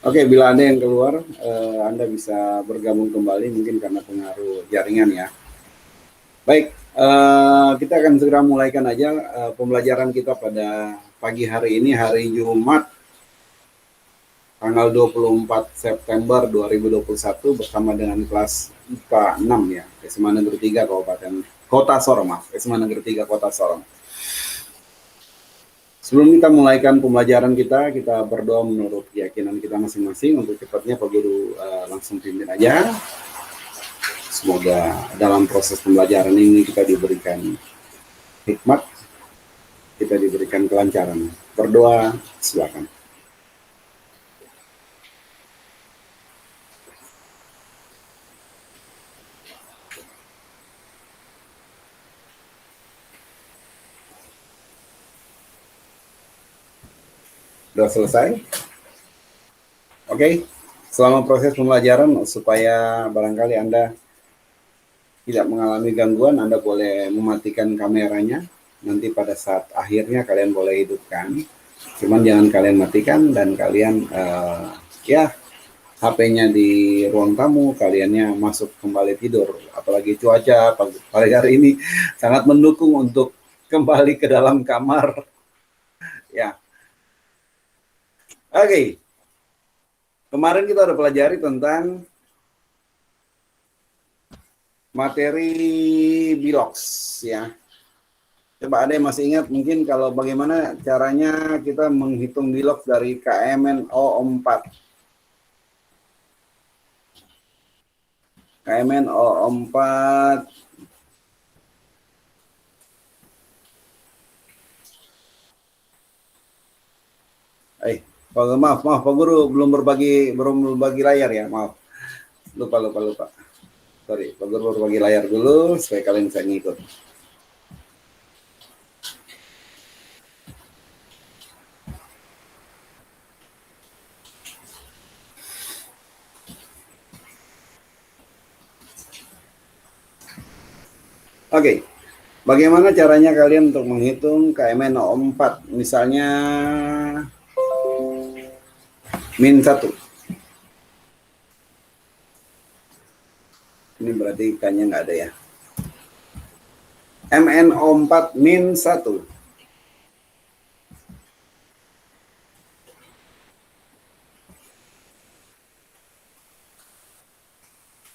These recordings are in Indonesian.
Oke, bila Anda yang keluar, Anda bisa bergabung kembali mungkin karena pengaruh jaringan ya. Baik, kita akan segera mulaikan aja pembelajaran kita pada pagi hari ini, hari Jumat, tanggal 24 September 2021 bersama dengan kelas IPA 6 ya, SMA Negeri 3 Kota Sorong, SMA Negeri 3 Kota Sorong. Sebelum kita mulaikan pembelajaran kita berdoa menurut keyakinan kita masing-masing. Untuk cepatnya Pak Guru langsung pimpin aja. Semoga dalam proses pembelajaran ini kita diberikan hikmat, kita diberikan kelancaran. Berdoa, silakan. Sudah selesai? Oke, selama proses pembelajaran supaya barangkali Anda tidak mengalami gangguan, Anda boleh mematikan kameranya. Nanti pada saat akhirnya kalian boleh hidupkan. Cuman jangan kalian matikan dan kalian HP-nya di ruang tamu, kaliannya masuk kembali tidur. Apalagi cuaca pada hari ini sangat mendukung untuk kembali ke dalam kamar. Ya. Oke. Kemarin kita udah pelajari tentang materi Bilox ya. Coba ada yang masih ingat mungkin kalau bagaimana caranya kita menghitung Bilox dari KMNO4. KMNO4 maaf Pak Guru belum berbagi layar ya, maaf. Lupa. Sorry, Pak Guru berbagi layar dulu supaya kalian bisa ngikut. Oke. Bagaimana caranya kalian untuk menghitung KMNO4? Misalnya -1. Ini berarti ikannya nggak ada ya. MNO4 -1.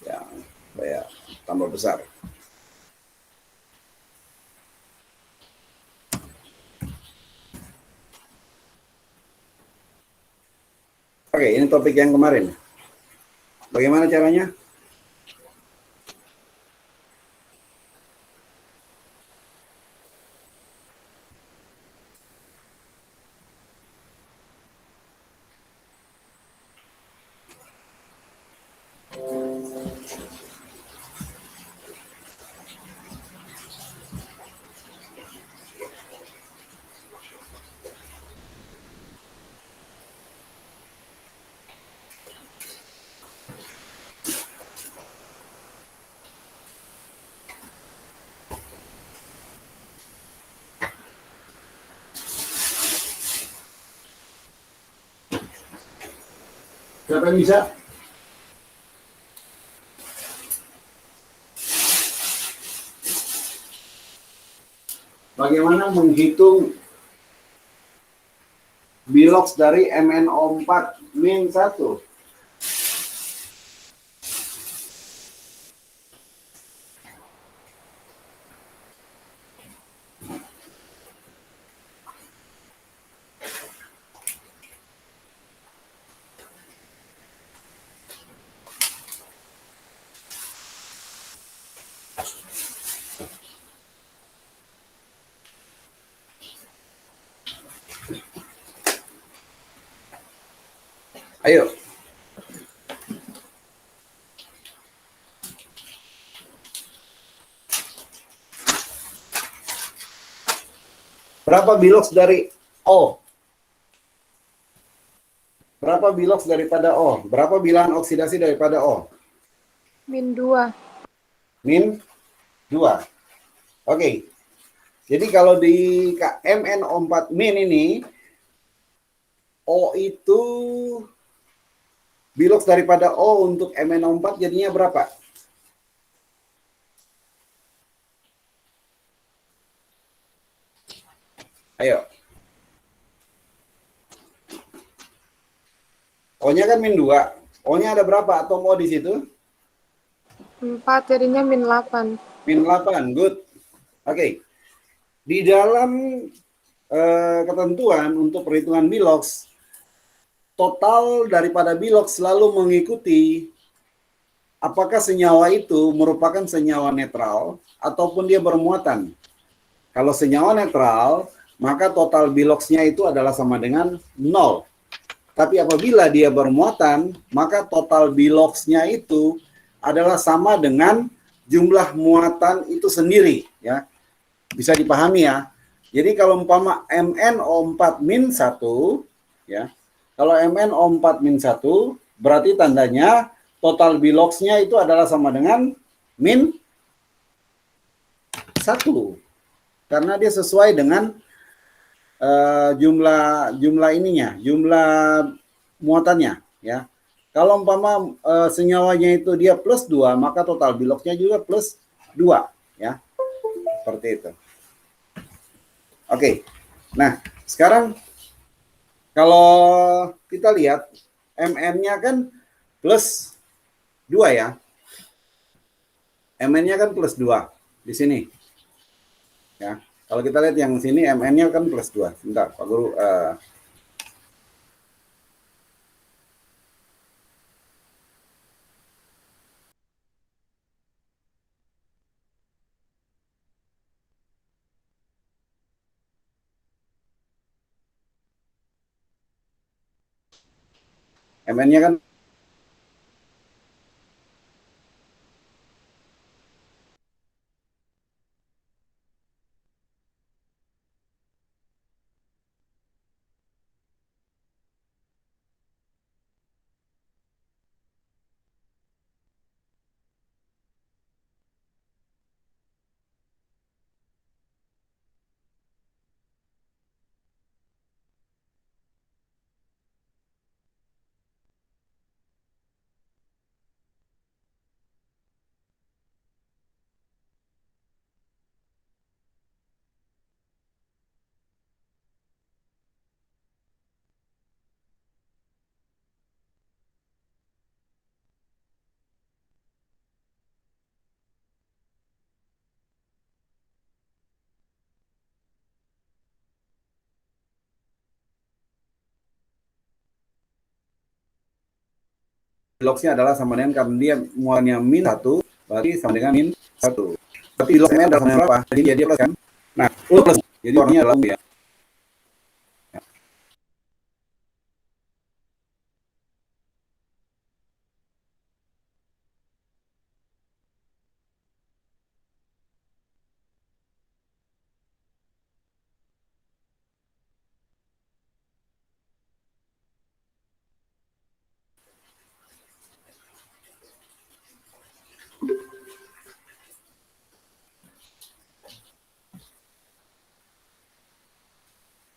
Ya, supaya tambah besar. Oke, ini topik yang kemarin. Bagaimana caranya? Siapa yang bisa? Bagaimana menghitung Bilox dari MNO4 -1? Ayo. Berapa Bilox dari O? Berapa Bilox daripada O? Berapa bilangan oksidasi daripada O? -2. -2. Oke. Jadi kalau di MNO4- ini O itu Bilox daripada O untuk MnO4 jadinya berapa? Ayo. O-nya kan min 2. O-nya ada berapa atom O di situ? 4 jadinya min 8. Min 8, good. Oke. Di dalam ketentuan untuk perhitungan Bilox, total daripada Bilox selalu mengikuti apakah senyawa itu merupakan senyawa netral ataupun dia bermuatan. Kalau senyawa netral, maka total Biloxnya itu adalah sama dengan 0. Tapi apabila dia bermuatan, maka total Biloxnya itu adalah sama dengan jumlah muatan itu sendiri, ya. Bisa dipahami ya. Jadi kalau umpama MnO4-1, ya. Kalau MnO4-1 berarti tandanya total Biloxnya itu adalah sama dengan min 1. Karena dia sesuai dengan jumlah ininya, jumlah muatannya, ya. Kalau umpama senyawanya itu dia plus 2, maka total Biloxnya juga plus 2, ya. Seperti itu. Oke. Nah, sekarang kalau kita lihat Mn-nya kan plus 2 ya. Mn-nya kan plus 2 di sini. Ya, kalau kita lihat yang sini Mn-nya kan plus 2. Bentar, Pak Guru. Mn-nya kan Biloxnya adalah sama dengan karena dia muatannya min 1, berarti sama dengan min 1. Tapi Biloxnya adalah sama dengan berapa? Jadi dia plus kan? Nah, plus. Jadi warnanya adalah ya.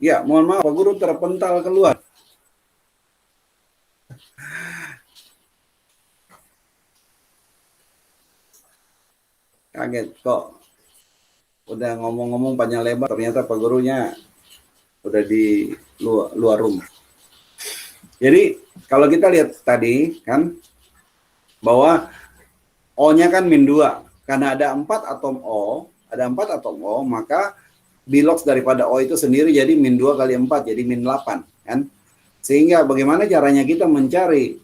Ya, mohon maaf Pak Guru terpental keluar. Kaget kok. Udah ngomong-ngomong panjang lebar, ternyata Pak Gurunya udah di luar rumah. Jadi, kalau kita lihat tadi kan bahwa O-nya kan min 2. Karena ada 4 atom O, maka Bilox daripada O itu sendiri jadi min 2 kali 4, jadi min 8. Kan? Sehingga bagaimana caranya kita mencari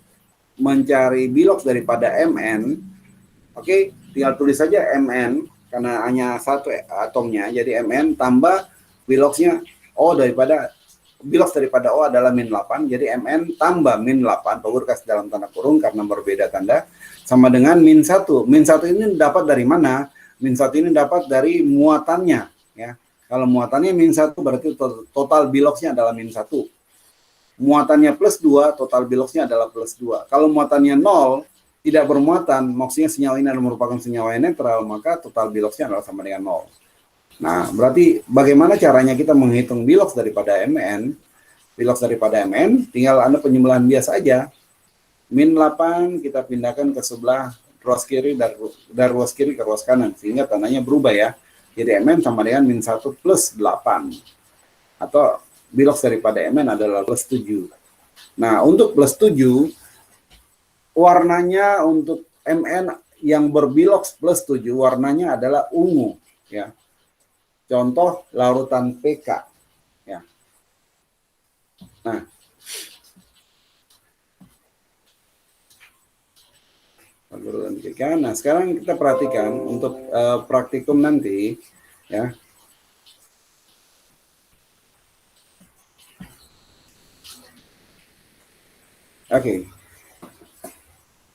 Bilox daripada Mn, oke, tinggal tulis saja Mn, karena hanya satu atomnya, jadi Mn tambah Biloxnya Bilox daripada O adalah min 8, jadi Mn tambah min 8, Pak Guru kasih dalam tanda kurung karena berbeda tanda, sama dengan min 1. Min 1 ini dapat dari mana? Min 1 ini dapat dari muatannya, ya. Kalau muatannya min 1 berarti total Biloxnya adalah min 1. Muatannya plus 2, total Biloxnya adalah plus 2. Kalau muatannya 0, tidak bermuatan, maksudnya senyawa ini adalah merupakan senyawa netral, maka total Biloxnya adalah sama dengan 0. Nah, berarti bagaimana caranya kita menghitung Bilox daripada Mn? Bilox daripada Mn, tinggal Anda penjumlahan biasa aja. min 8 kita pindahkan ke sebelah ruas kiri dari ruas kiri ke ruas kanan, sehingga tandanya berubah ya. Jadi Mn sama dengan min 1 plus 8. Atau biloks daripada Mn adalah plus 7. Nah, untuk plus 7, warnanya untuk Mn yang berbiloks plus 7, warnanya adalah ungu. Ya. Contoh larutan PK. Ya. Nah, nah, sekarang kita perhatikan untuk praktikum nanti, ya. Oke.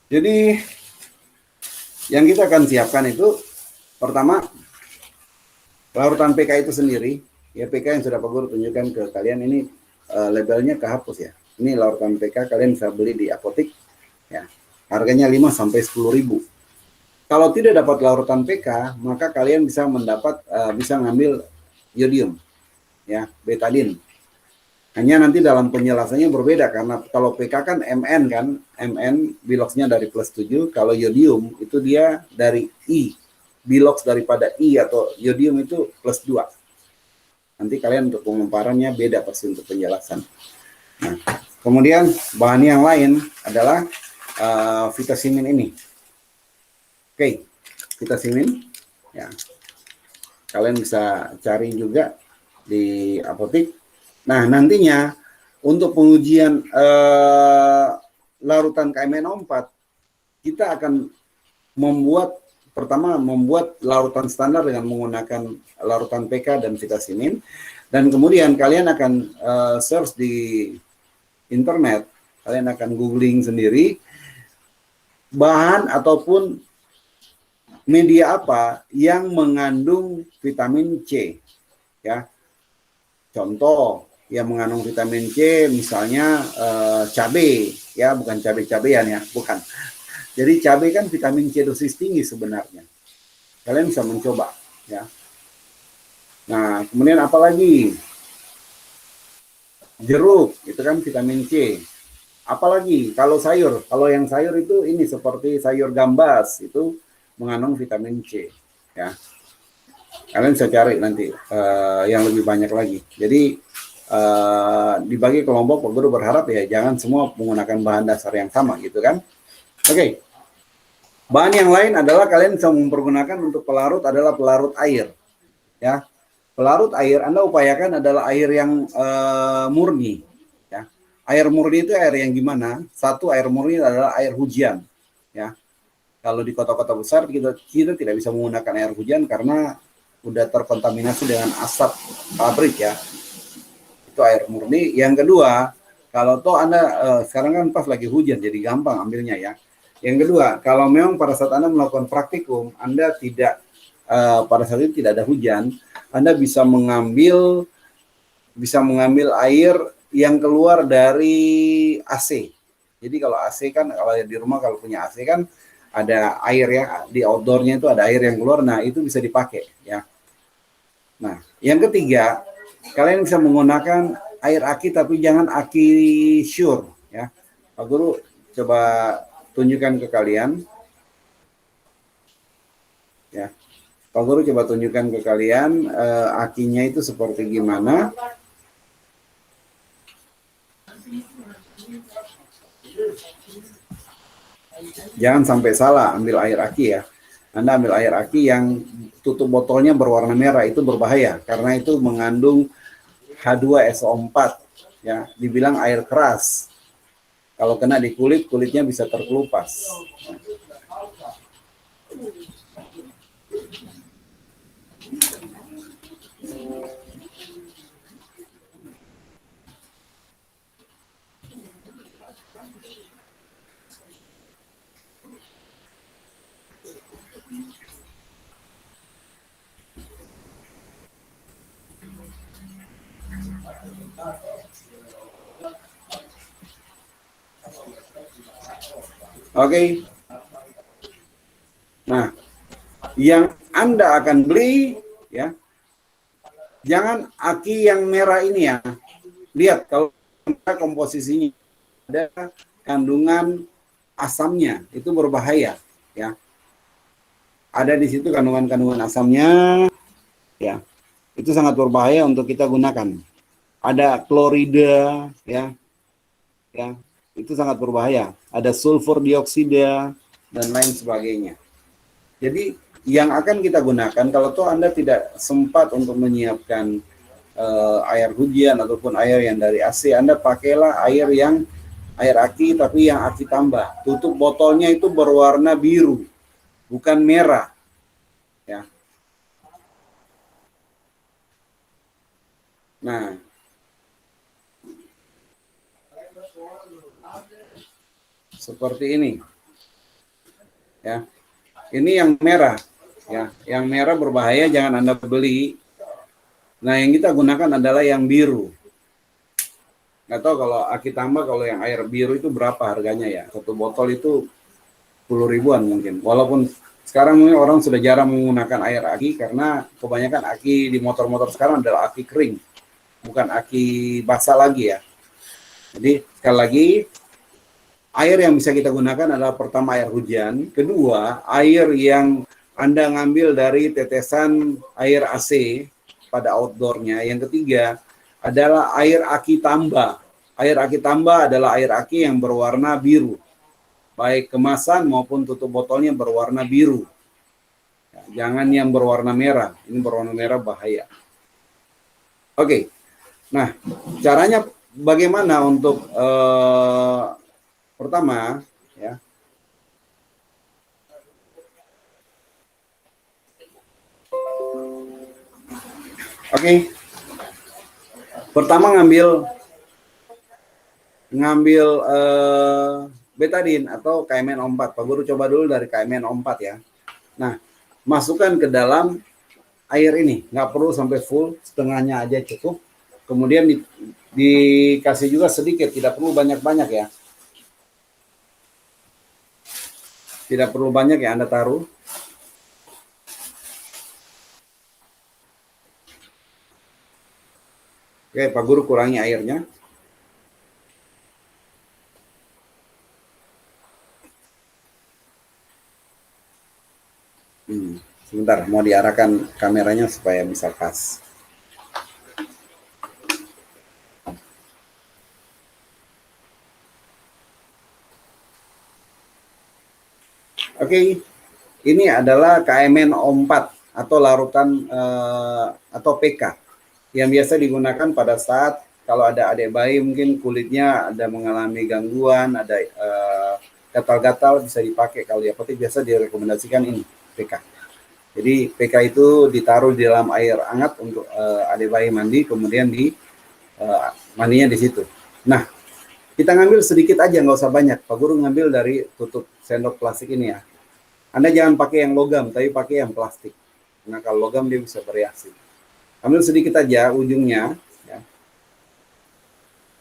Jadi yang kita akan siapkan itu pertama larutan PK itu sendiri, ya PK yang sudah Pak Guru tunjukkan ke kalian ini labelnya kehapus ya. Ini larutan PK kalian bisa beli di apotik, ya. Harganya 5 sampai 10.000. Kalau tidak dapat larutan PK, maka kalian bisa mendapat bisa ngambil yodium, ya, betadin. Hanya nanti dalam penjelasannya berbeda karena kalau PK kan Mn kan, Mn biloksnya dari plus 7, kalau yodium itu dia dari I. Biloks daripada I atau yodium itu plus 2. Nanti kalian untuk pengumparannya beda pasti untuk penjelasan. Nah, kemudian bahan yang lain adalah vitasimin ini. Oke, vitasimin ya. Kalian bisa cari juga di apotik. Nah, nantinya untuk pengujian larutan KMNO4 kita akan membuat larutan standar dengan menggunakan larutan PK dan vitasimin, dan kemudian kalian akan search di internet, kalian akan googling sendiri bahan ataupun media apa yang mengandung vitamin C, ya. Contoh yang mengandung vitamin C misalnya cabai, ya, bukan cabai-cabean ya, bukan. Jadi cabai kan vitamin C dosis tinggi sebenarnya. Kalian bisa mencoba, ya. Nah, kemudian apa lagi? Jeruk, itu kan vitamin C. Apalagi kalau sayur, kalau yang sayur itu ini seperti sayur gambas itu mengandung vitamin C, ya. Kalian bisa cari nanti yang lebih banyak lagi. Jadi dibagi kelompok, Pak Guru berharap ya jangan semua menggunakan bahan dasar yang sama gitu kan. Oke. Bahan yang lain adalah kalian bisa mempergunakan untuk pelarut adalah pelarut air, ya. Pelarut air Anda upayakan adalah air yang murni. Air murni itu air yang gimana? Satu, air murni adalah air hujan, ya. Kalau di kota-kota besar kita tidak bisa menggunakan air hujan karena udah terkontaminasi dengan asap pabrik, ya. Itu air murni. Yang kedua, kalau toh Anda sekarang kan pas lagi hujan jadi gampang ambilnya, ya. Yang kedua, kalau memang pada saat Anda melakukan praktikum Anda tidak pada saat itu tidak ada hujan, Anda bisa mengambil air yang keluar dari AC. Jadi kalau AC kan, kalau di rumah kalau punya AC kan ada air ya, di outdoornya itu ada air yang keluar, nah itu bisa dipakai, ya. Nah, yang ketiga, kalian bisa menggunakan air aki tapi jangan aki Sure, ya. Pak Guru coba tunjukkan ke kalian, ya. Pak Guru coba tunjukkan ke kalian akinya itu seperti gimana. Jangan sampai salah ambil air aki, ya. Anda ambil air aki yang tutup botolnya berwarna merah, itu berbahaya karena itu mengandung H2SO4, ya. Dibilang air keras. Kalau kena di kulit, kulitnya bisa terkelupas. Oke. Nah, yang Anda akan beli, ya, jangan aki yang merah ini, ya. Lihat kalau komposisinya ada kandungan asamnya itu berbahaya, ya. Ada di situ kandungan-kandungan asamnya, ya. Itu sangat berbahaya untuk kita gunakan. Ada klorida, ya, itu sangat berbahaya. Ada sulfur dioksida dan lain sebagainya. Jadi yang akan kita gunakan kalau toh Anda tidak sempat untuk menyiapkan air hujan ataupun air yang dari AC, Anda pakailah air aki tapi yang aki tambah. Tutup botolnya itu berwarna biru, bukan merah, ya. Nah, seperti ini, ya. Ini yang merah, ya. Yang merah berbahaya, jangan Anda beli. Nah, yang kita gunakan adalah yang biru. Nggak tahu kalau aki tambah, kalau yang air biru itu berapa harganya ya? Satu botol itu 10 ribuan mungkin. Walaupun sekarang mungkin orang sudah jarang menggunakan air aki karena kebanyakan aki di motor-motor sekarang adalah aki kering, bukan aki basah lagi ya. Jadi sekali lagi, air yang bisa kita gunakan adalah pertama air hujan, kedua air yang Anda ngambil dari tetesan air AC pada outdoornya, yang ketiga adalah air aki tambah. Air aki tambah adalah air aki yang berwarna biru, baik kemasan maupun tutup botolnya berwarna biru. Jangan yang berwarna merah, ini berwarna merah bahaya. Oke, nah caranya bagaimana untuk pertama, ya. Oke. Pertama ngambil betadine atau KMN04. Pak Guru coba dulu dari KMN04 ya. Nah, masukkan ke dalam air ini, nggak perlu sampai full, setengahnya aja cukup. Kemudian dikasih juga sedikit, tidak perlu banyak-banyak ya. Tidak perlu banyak ya Anda taruh. Oke, Pak Guru kurangi airnya. Sebentar, mau diarahkan kameranya supaya bisa pas. Oke, ini adalah KMN04 atau larutan atau PK yang biasa digunakan pada saat kalau ada adik bayi mungkin kulitnya ada mengalami gangguan, ada gatal-gatal, bisa dipakai. Kalau di apotek biasa direkomendasikan ini PK. Jadi PK itu ditaruh di dalam air hangat untuk adik bayi mandi, kemudian mandinya di situ. Nah, kita ngambil sedikit aja, nggak usah banyak. Pak Guru ngambil dari tutup sendok plastik ini ya. Anda jangan pakai yang logam, tapi pakai yang plastik. Nah, kalau logam dia bisa bereaksi. Ambil sedikit aja ujungnya. Ya.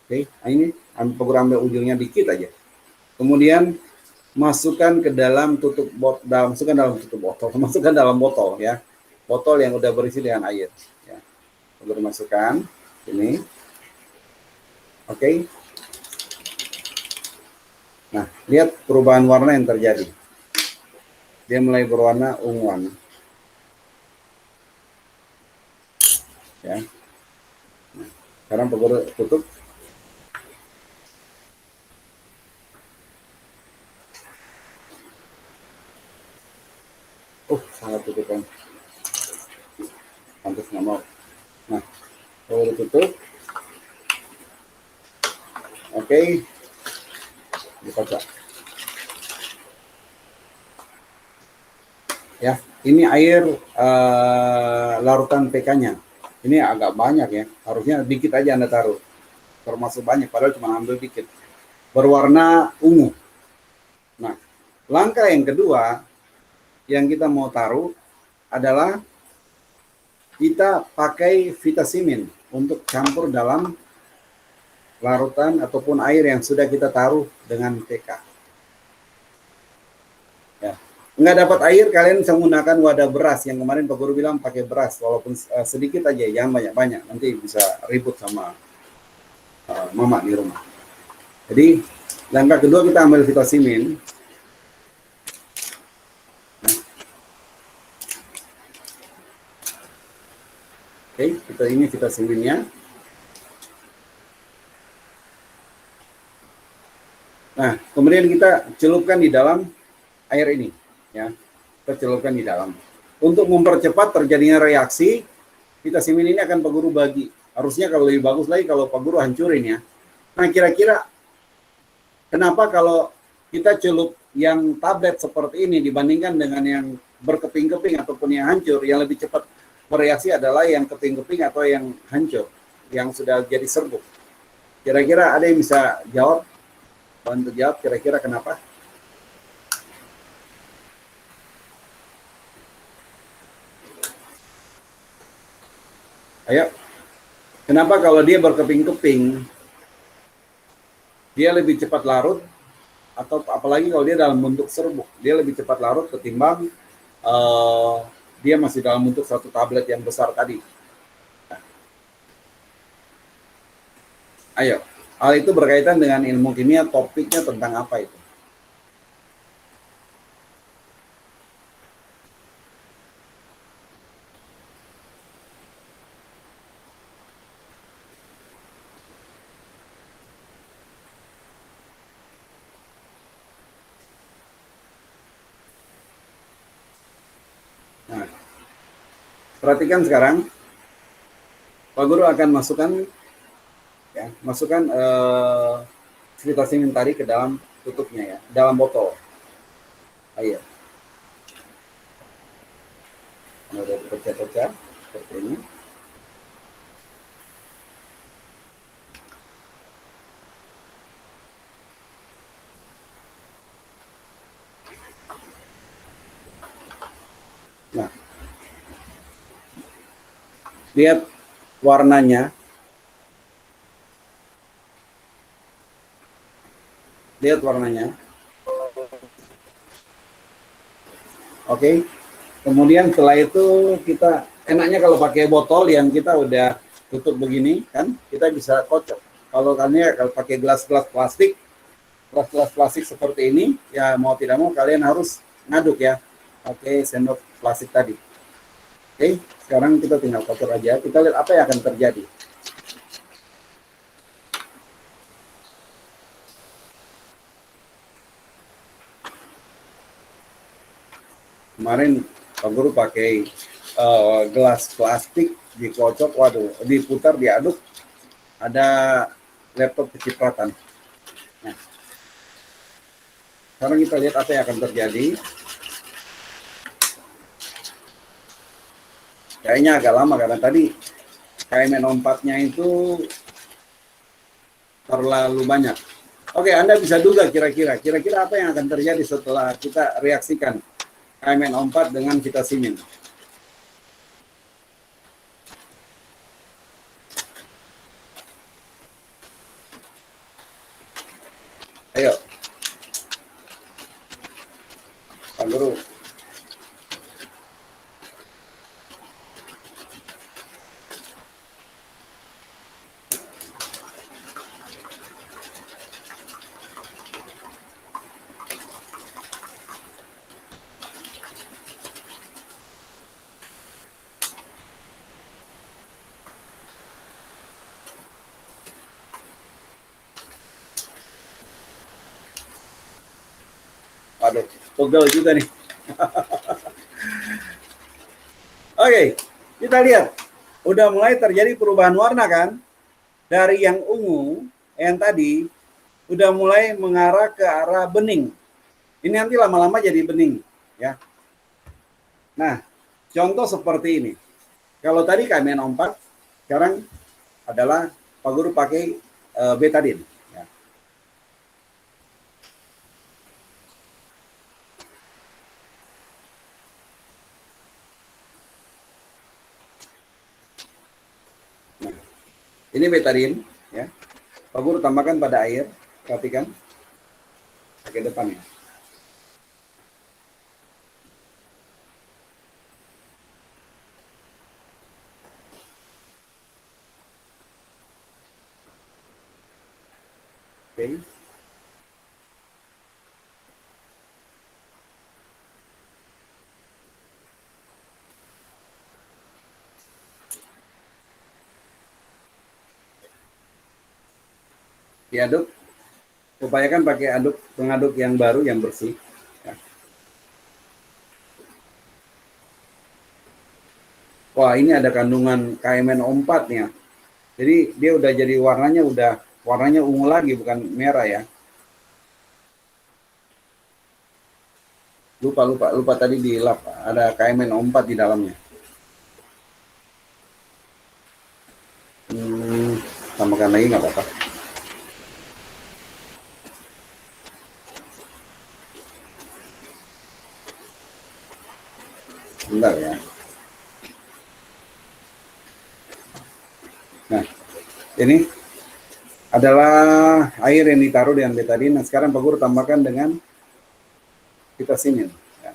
Oke, nah ini Pak Guru ambil ujungnya dikit aja. Kemudian masukkan ke dalam masukkan dalam botol ya. Botol yang udah berisi dengan air. Ya. Pak Guru masukkan ini. Oke. Nah, lihat perubahan warna yang terjadi. Dia mulai berwarna unguan. Ya. Nah, sekarang Pak Guru tutup. Sangat tutup kan. Pantas nggak mau. Nah, Pak Guru tutup. Oke. Dibaca. Ya, ini air larutan PK-nya. Ini agak banyak ya, harusnya dikit aja Anda taruh. Termasuk banyak, padahal cuma ambil dikit. Berwarna ungu. Nah, langkah yang kedua yang kita mau taruh adalah kita pakai vitamin untuk campur dalam larutan ataupun air yang sudah kita taruh dengan PK. Ya. Nggak dapat air, kalian bisa menggunakan wadah beras yang kemarin Pak Guru bilang pakai beras, walaupun sedikit aja, jangan banyak-banyak, nanti bisa ribut sama mama di rumah. Jadi Langkah kedua kita ambil vitamin. Oke, kita ini vitaminnya. Nah, kemudian kita celupkan di dalam air ini, ya. Kita celupkan di dalam. Untuk mempercepat terjadinya reaksi, vitamin ini akan Pak Guru bagi. Harusnya kalau lebih bagus lagi kalau Pak Guru hancurin ya. Nah, kira-kira kenapa kalau kita celup yang tablet seperti ini dibandingkan dengan yang berkeping-keping ataupun yang hancur, yang lebih cepat bereaksi adalah yang keping-keping atau yang hancur, yang sudah jadi serbuk. Kira-kira ada yang bisa jawab? Bantu jawab kira-kira kenapa? Ayo. Kenapa kalau dia berkeping-keping, dia lebih cepat larut, atau apalagi kalau dia dalam bentuk serbuk, dia lebih cepat larut ketimbang dia masih dalam bentuk satu tablet yang besar tadi. Ayo, hal itu berkaitan dengan ilmu kimia, topiknya tentang apa itu? Nah, perhatikan sekarang, Pak Guru akan masukkan vitamin tadi ke dalam tutupnya ya, dalam botol. Ayo. Ada pecah-pecah seperti ini. Nah, lihat warnanya. Lihat warnanya. Oke. Kemudian setelah itu kita enaknya kalau pakai botol yang kita udah tutup begini kan, kita bisa kocok. Kalau pakai gelas-gelas plastik, gelas-gelas plastik seperti ini, ya mau tidak mau kalian harus ngaduk ya. Pakai sendok plastik tadi. Oke, sekarang kita tinggal kocok aja. Kita lihat apa yang akan terjadi. Kemarin Pak Guru pakai gelas plastik dikocok, waduh, diputar, diaduk, ada laptop kecipratan. Nah, sekarang kita lihat apa yang akan terjadi. Kayaknya agak lama karena tadi KMN4-nya itu terlalu banyak. Oke, Anda bisa duga kira-kira apa yang akan terjadi setelah kita reaksikan KMN4 dengan vitamin. Ayo, Pak Guru. Aduh, pegel juga nih. Oke, kita lihat. Udah mulai terjadi perubahan warna kan? Dari yang ungu, yang tadi, udah mulai mengarah ke arah bening. Ini nanti lama-lama jadi bening. Ya. Nah, contoh seperti ini. Kalau tadi KMN4, sekarang adalah Pak Guru pakai betadine. Ya. Nah, ini betadine, ya. Pak Guru tambahkan pada air, perhatikan, pakai depan ya. Oke. diaduk, upayakan pakai pengaduk yang baru yang bersih. Ya. Wah, ini ada kandungan KMNO4 nih ya. Jadi dia udah jadi warnanya ungu lagi, bukan merah ya. Lupa tadi di lap ada KMNO4 di dalamnya. Tambahkan lagi nggak apa-apa. Bentar ya. Nah, ini adalah air yang ditaruh dengan betadine. Nah, sekarang Pak Guru tambahkan dengan vitamin. Ya.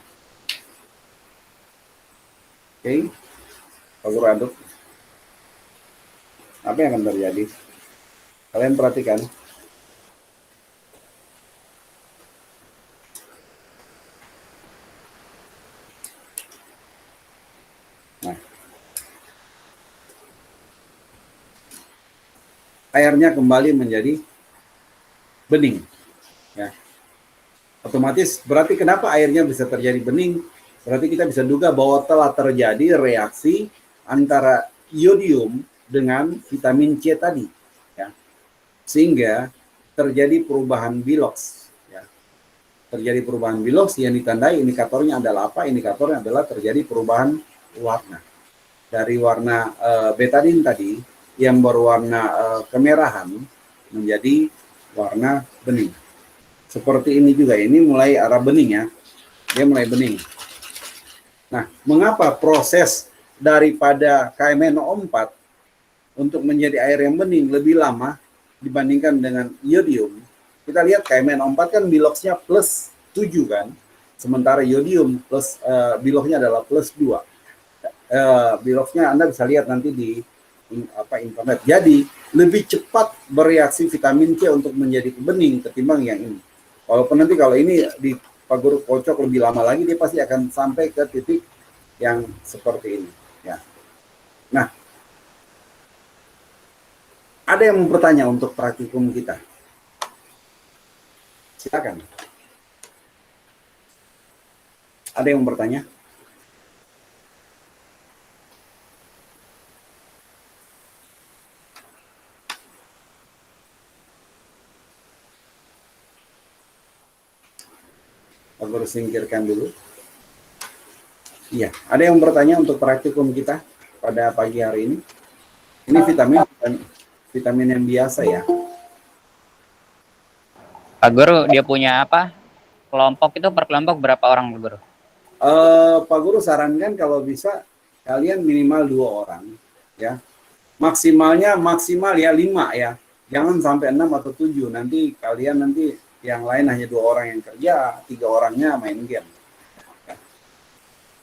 Oke, Pak Guru aduk. Apa yang akan terjadi? Kalian perhatikan. Nah, airnya kembali menjadi bening. Ya. Otomatis berarti kenapa airnya bisa terjadi bening? Berarti kita bisa duga bahwa telah terjadi reaksi antara iodium dengan vitamin C tadi, ya. Sehingga terjadi perubahan bilox. Ya. Terjadi perubahan bilox yang ditandai indikatornya adalah apa? Indikatornya adalah terjadi perubahan warna. Dari warna betadine tadi yang berwarna kemerahan menjadi warna bening. Seperti ini juga, ini mulai arah bening ya, dia mulai bening. Nah, mengapa proses daripada KMNO4 untuk menjadi air yang bening lebih lama dibandingkan dengan iodium? Kita lihat KMNO4 kan biloxnya plus 7 kan, sementara iodium plus biloxnya adalah plus 2. Biloxnya Anda bisa lihat nanti di internet. Jadi lebih cepat bereaksi vitamin C untuk menjadi bening ketimbang yang ini. Walaupun nanti kalau ini di Pak Guru kocok lebih lama lagi, dia pasti akan sampai ke titik yang seperti ini. Ya. Nah, ada yang mau bertanya untuk praktikum kita? Silakan. Ada yang mau bertanya? Pak Guru singkirkan dulu. Iya, ada yang bertanya untuk praktikum kita pada pagi hari ini? Ini vitamin yang biasa ya. Pak Guru, dia punya apa? Kelompok itu per kelompok berapa orang, Pak Guru? Pak Guru sarankan kalau bisa kalian minimal 2 orang ya. Maksimal ya 5 ya. Jangan sampai 6 atau 7. Nanti kalian yang lain hanya 2 orang yang kerja, 3 orangnya main game.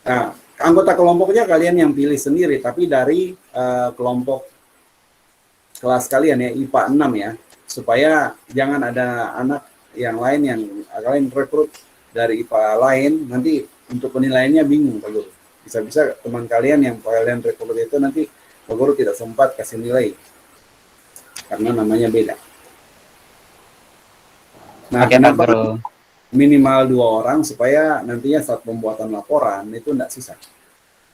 Nah, anggota kelompoknya kalian yang pilih sendiri, tapi dari kelompok kelas kalian ya, IPA 6 ya, supaya jangan ada anak yang lain yang kalian rekrut dari IPA lain, nanti untuk penilaiannya bingung Pak Guru. Bisa-bisa teman kalian yang kalian rekrut itu nanti Pak Guru tidak sempat kasih nilai, karena namanya beda. Nah, kenapa minimal 2 orang supaya nantinya saat pembuatan laporan itu tidak sisa.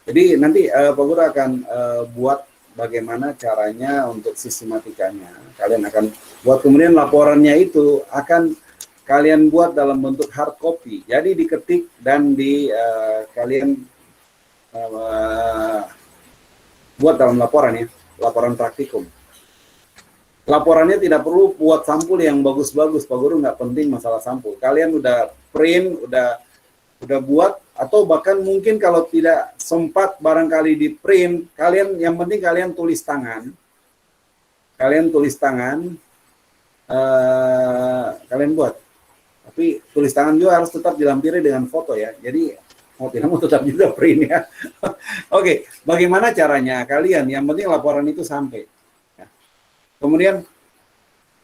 Jadi nanti Pak Guru akan buat bagaimana caranya untuk sistematikanya. Kalian akan buat, kemudian laporannya itu akan kalian buat dalam bentuk hard copy. Jadi diketik dan kalian buat dalam laporan ya, laporan praktikum. Laporannya tidak perlu buat sampul yang bagus-bagus, Pak Guru nggak penting masalah sampul. Kalian udah print, udah buat, atau bahkan mungkin kalau tidak sempat barangkali di print, yang penting kalian tulis tangan. Kalian tulis tangan, kalian buat. Tapi tulis tangan juga harus tetap dilampiri dengan foto ya. Jadi mau tidak mau tetap juga print ya. Oke, bagaimana caranya kalian? Yang penting laporan itu sampai. Kemudian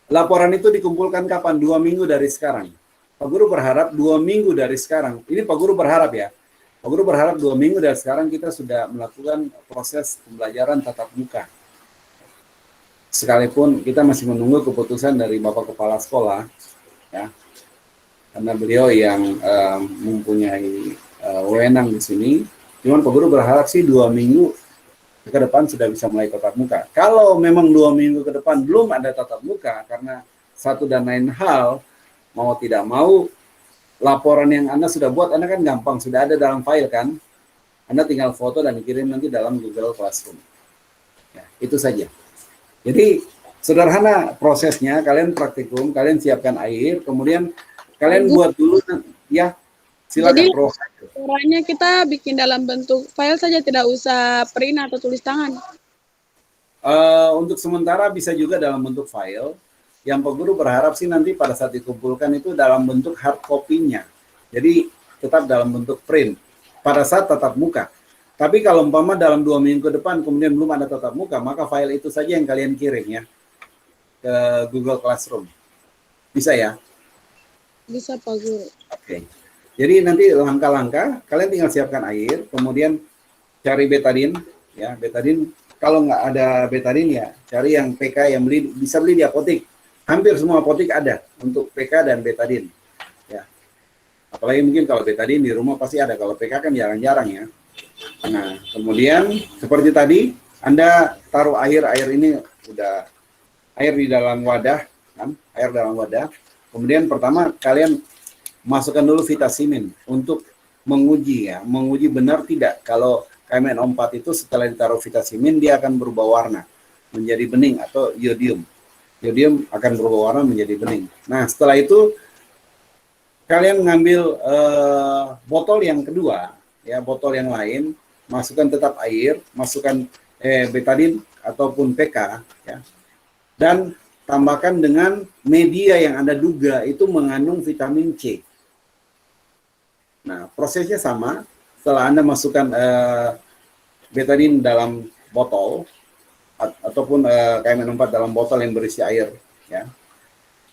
laporan itu dikumpulkan kapan? 2 minggu dari sekarang. Pak Guru berharap 2 minggu dari sekarang. Ini Pak Guru berharap ya. Pak Guru berharap 2 minggu dari sekarang kita sudah melakukan proses pembelajaran tatap muka. sekalipun kita masih menunggu keputusan dari Bapak Kepala Sekolah, ya, karena beliau yang mempunyai wewenang di sini. Cuman Pak Guru berharap sih 2 minggu ke depan sudah bisa mulai tatap muka. Kalau memang 2 minggu ke depan belum ada tatap muka karena satu dan lain hal, mau tidak mau laporan yang Anda sudah buat, Anda kan gampang, sudah ada dalam file kan, Anda tinggal foto dan kirim nanti dalam Google Classroom. Ya, itu saja. Jadi sederhana prosesnya, kalian praktikum, kalian siapkan air, kemudian kalian buat dulu, ya silakan. Jadi Bro. caranya kita bikin dalam bentuk file saja, tidak usah print atau tulis tangan. Untuk sementara bisa juga dalam bentuk file. Yang Pak Guru berharap sih nanti pada saat dikumpulkan itu dalam bentuk hard copy-nya. Jadi tetap dalam bentuk print pada saat tatap muka. Tapi kalau umpama dalam 2 minggu ke depan kemudian belum ada tatap muka, maka file itu saja yang kalian kirim ya ke Google Classroom. Bisa ya? Bisa Pak Guru. Oke. Jadi nanti langkah-langkah, kalian tinggal siapkan air, kemudian cari betadine, ya betadine. Kalau nggak ada betadine ya cari yang PK yang bisa beli di apotek. Hampir semua apotek ada untuk PK dan betadine. Ya. Apalagi mungkin kalau betadine di rumah pasti ada, kalau PK kan jarang-jarang ya. Nah, kemudian seperti tadi, Anda taruh air ini udah air di dalam wadah, kan? Air dalam wadah. Kemudian pertama kalian masukkan dulu vitamin untuk menguji ya, menguji benar tidak kalau KMN04 itu setelah ditaruh vitamin dia akan berubah warna menjadi bening atau iodium. Iodium akan berubah warna menjadi bening. Nah, setelah itu kalian mengambil botol yang kedua, ya botol yang lain, masukkan tetap air, masukkan betadine ataupun PK, ya, dan tambahkan dengan media yang Anda duga itu mengandung vitamin C. Nah, prosesnya sama. Setelah Anda masukkan betadine dalam botol ataupun KMN4 dalam botol yang berisi air, ya,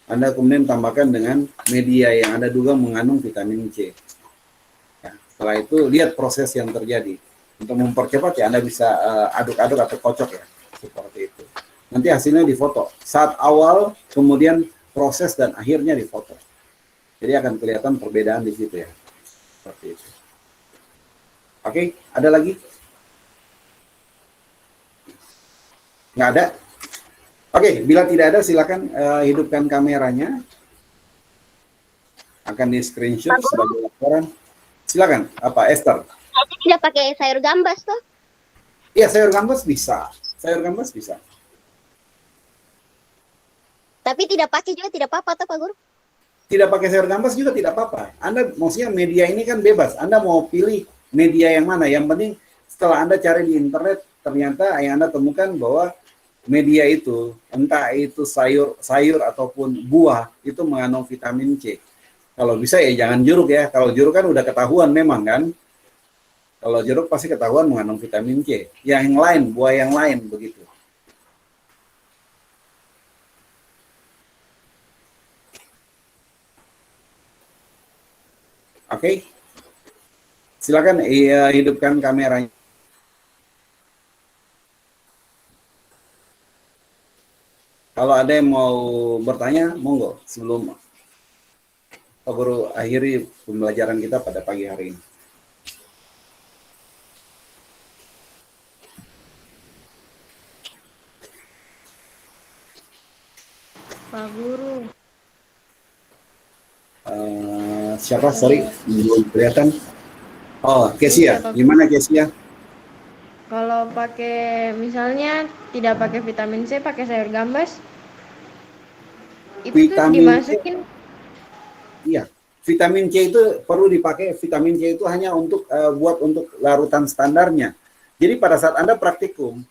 Anda kemudian tambahkan dengan media yang Anda duga mengandung vitamin C. Ya, setelah itu lihat proses yang terjadi. Untuk mempercepat ya Anda bisa aduk-aduk atau kocok ya, seperti itu. Nanti hasilnya difoto. Saat awal, kemudian proses dan akhirnya difoto. Jadi akan kelihatan perbedaan di situ ya. Seperti itu. Oke, ada lagi? Nggak ada? Oke, bila tidak ada silakan hidupkan kameranya. Akan di screenshot sebagai laporan. Silakan, apa Esther? Tidak pakai sayur gambas tuh? Iya, sayur gambas bisa. Sayur gambas bisa. Tapi tidak pakai juga tidak apa-apa tuh Pak Guru? Tidak pakai sayur gambas juga tidak apa-apa. Anda maksudnya media ini kan bebas. Anda mau pilih media yang mana. Yang penting setelah Anda cari di internet, ternyata yang Anda temukan bahwa media itu, entah itu sayur ataupun buah, itu mengandung vitamin C. Kalau bisa ya jangan jeruk ya. Kalau jeruk kan udah ketahuan memang kan. Kalau jeruk pasti ketahuan mengandung vitamin C. Yang lain, buah yang lain begitu. Oke. Silakan hidupkan kameranya. Kalau ada yang mau bertanya, monggo sebelum Pak Guru akhiri pembelajaran kita pada pagi hari ini. Pak Guru. Siapa? Sorry, belum kelihatan. Oh, Kesia. Iya, Pak. Gimana Kesia? Kalau pakai misalnya tidak pakai vitamin C, pakai sayur gambas, itu tuh Vitamin C. dimasukin. Iya, vitamin C itu perlu dipakai. Vitamin C itu hanya untuk buat untuk larutan standarnya. Jadi pada saat Anda praktikum,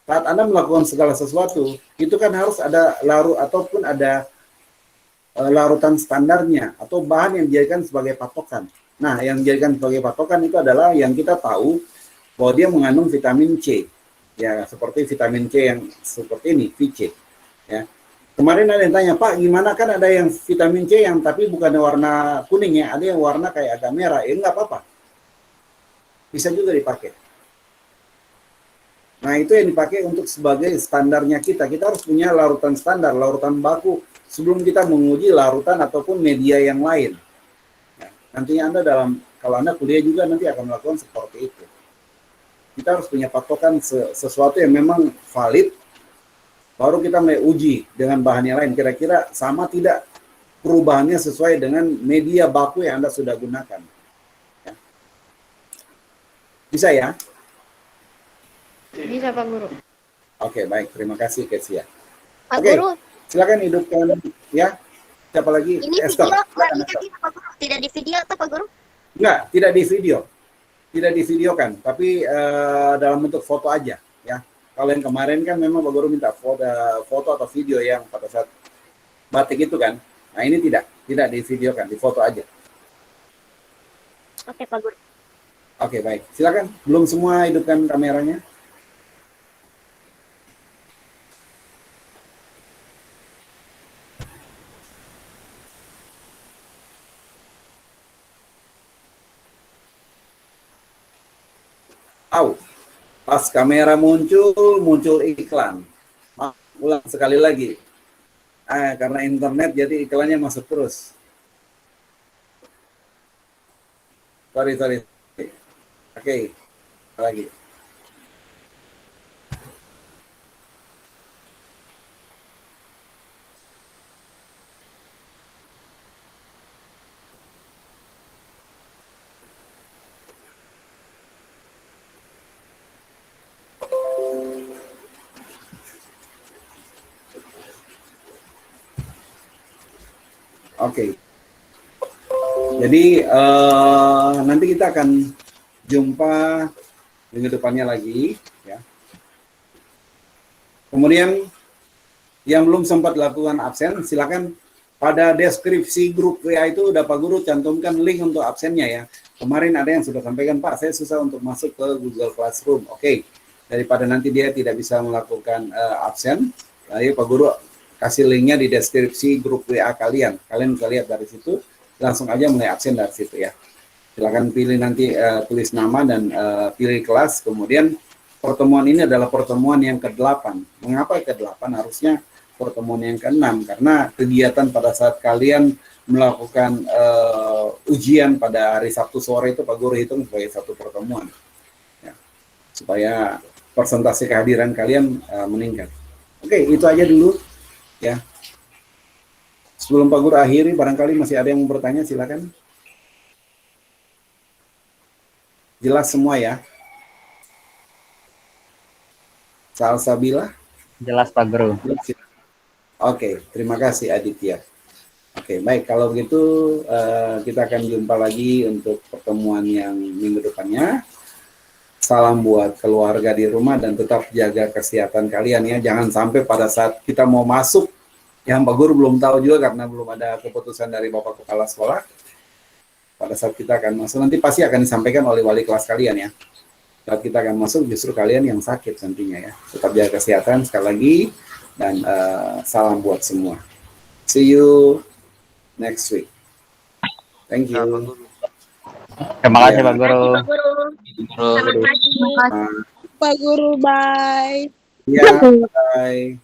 saat Anda melakukan segala sesuatu, itu kan harus ada larut ataupun ada larutan standarnya atau bahan yang dijadikan sebagai patokan. Nah, yang dijadikan sebagai patokan itu adalah yang kita tahu bahwa dia mengandung vitamin C. Ya, seperti vitamin C yang seperti ini, VC. Ya. Kemarin ada yang tanya, Pak, gimana kan ada yang vitamin C yang tapi bukan warna kuning ya, ada yang warna kayak agak merah. Ya, enggak apa-apa. Bisa juga dipakai. Nah, itu yang dipakai untuk sebagai standarnya kita. Kita harus punya larutan standar, larutan baku sebelum kita menguji larutan ataupun media yang lain. Ya, nantinya Anda kalau Anda kuliah juga nanti akan melakukan seperti itu. Kita harus punya patokan sesuatu yang memang valid, baru kita mulai uji dengan bahan yang lain. Kira-kira sama tidak perubahannya sesuai dengan media baku yang Anda sudah gunakan. Ya. Bisa ya? Bisa Pak Guru. Oke, baik. Terima kasih, Kesia. Pak Oke, Guru, silakan hidupkan ya. Siapa lagi? ini Esther. video nggak bisa tidak Pak Guru? Tidak di video atau Pak Guru? Enggak, tidak di video. Tidak divideokan, tapi dalam bentuk foto aja ya. Kalau yang kemarin kan memang Pak Guru minta foto atau video yang pada saat batik itu kan. Nah, ini tidak divideokan, di foto aja. Oke Pak Guru. Oke, baik. Silakan. Belum semua hidupkan kameranya. Pas kamera muncul iklan. Ulang sekali lagi. Karena internet jadi iklannya masuk terus. Sorry. Oke, lagi. Oke. Jadi nanti kita akan jumpa minggu depannya lagi ya. Kemudian yang belum sempat lakukan absen silakan pada deskripsi grup WA itu udah Pak Guru cantumkan link untuk absennya ya. Kemarin ada yang sudah sampaikan, Pak, saya susah untuk masuk ke Google Classroom. Oke. Daripada nanti dia tidak bisa melakukan absen, ayo Pak Guru kasih linknya di deskripsi grup WA kalian. Kalian bisa lihat dari situ, langsung aja mulai absen dari situ ya. Silakan pilih nanti tulis nama dan pilih kelas. Kemudian pertemuan ini adalah pertemuan yang ke-8. Mengapa ke-8? Harusnya pertemuan yang ke-6 karena kegiatan pada saat kalian melakukan ujian pada hari Sabtu sore itu Pak Guru hitung sebagai satu pertemuan. Ya. Supaya persentase kehadiran kalian meningkat. Oke, itu aja dulu. Ya, sebelum Pak Guru akhiri, barangkali masih ada yang mau bertanya, silakan. Jelas semua ya? Salsabila? Jelas Pak Guru. Oke, terima kasih Aditya. Oke, baik, kalau begitu kita akan jumpa lagi untuk pertemuan yang minggu depannya. Salam buat keluarga di rumah dan tetap jaga kesehatan kalian ya. Jangan sampai pada saat kita mau masuk, yang Pak Guru belum tahu juga karena belum ada keputusan dari Bapak Kepala Sekolah. Pada saat kita akan masuk, nanti pasti akan disampaikan oleh wali kelas kalian ya. Saat kita akan masuk, justru kalian yang sakit nantinya ya. Tetap jaga kesehatan sekali lagi dan salam buat semua. See you next week. Thank you. Terima kasih Pak Guru. Pak Guru. Selamat pagi. Pak Guru, bye. Ya, bye.